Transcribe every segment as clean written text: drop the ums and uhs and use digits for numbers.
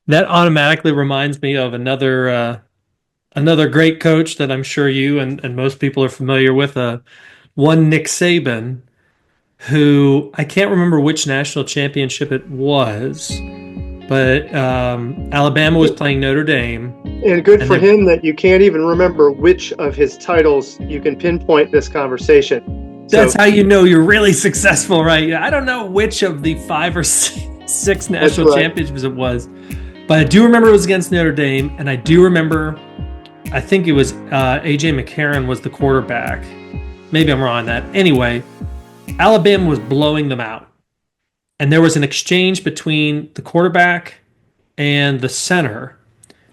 That automatically reminds me of another great coach that I'm sure you and most people are familiar with. One Nick Saban, who I can't remember which national championship it was, but Alabama was playing Notre Dame, And good and for they him that you can't even remember which of his titles you can pinpoint this conversation. that's So how you know you're really successful, right? I don't know which of the five or six that's national right. championships it was, but I do remember it was against Notre Dame, and I do remember I think it was AJ McCarron was the quarterback. Maybe I'm wrong on that. Anyway, Alabama was blowing them out. And there was an exchange between the quarterback and the center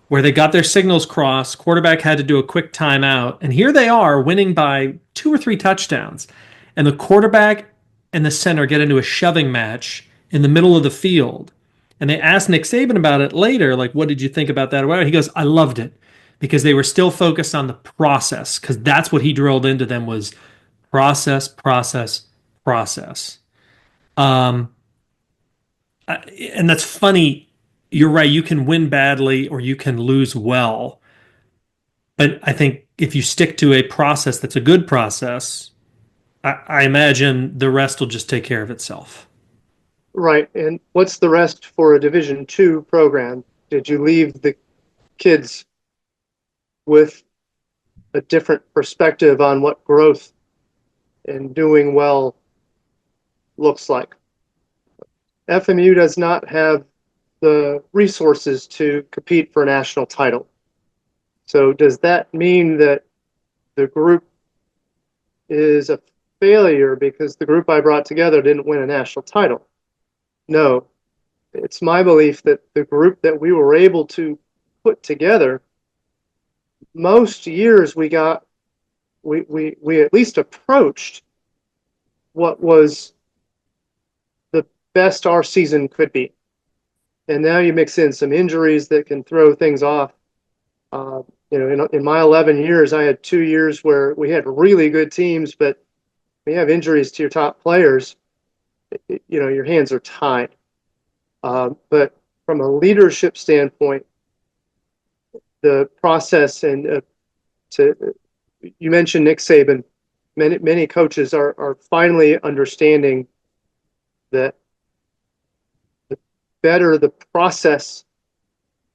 where they got their signals crossed. Quarterback had to do a quick timeout. And here they are winning by 2 or 3 touchdowns. And the quarterback and the center get into a shoving match in the middle of the field. And they asked Nick Saban about it later, like, what did you think about that? Or whatever. He goes, I loved it because they were still focused on the process because that's what he drilled into them was process, process, process. Um, and that's funny. You're right. You can win badly or you can lose well. But I think if you stick to a process that's a good process, I imagine the rest will just take care of itself. Right. And what's the rest for a Division II program? Did you leave the kids with a different perspective on what growth and doing well looks like? FMU does not have the resources to compete for a national title. So does that mean that the group is a failure because the group I brought together didn't win a national title? No, it's my belief that the group that we were able to put together, most years we at least approached what was the best our season could be. And now you mix in some injuries that can throw things off. Uh, in my 11 years, I had 2 years where we had really good teams, but when you have injuries to your top players, your hands are tied. But from a leadership standpoint, the process you mentioned Nick Saban. Many coaches are finally understanding that the better the process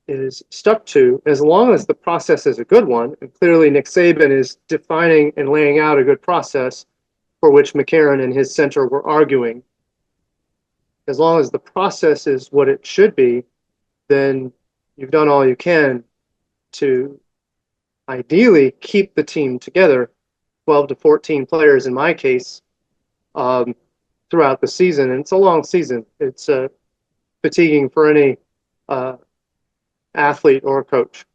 is stuck to, as long as the process is a good one, and clearly Nick Saban is defining and laying out a good process for which McCarron and his center were arguing. As long as the process is what it should be, then you've done all you can to ideally keep the team together, 12 to 14 players in my case, throughout the season. And it's a long season. It's fatiguing for any athlete or coach.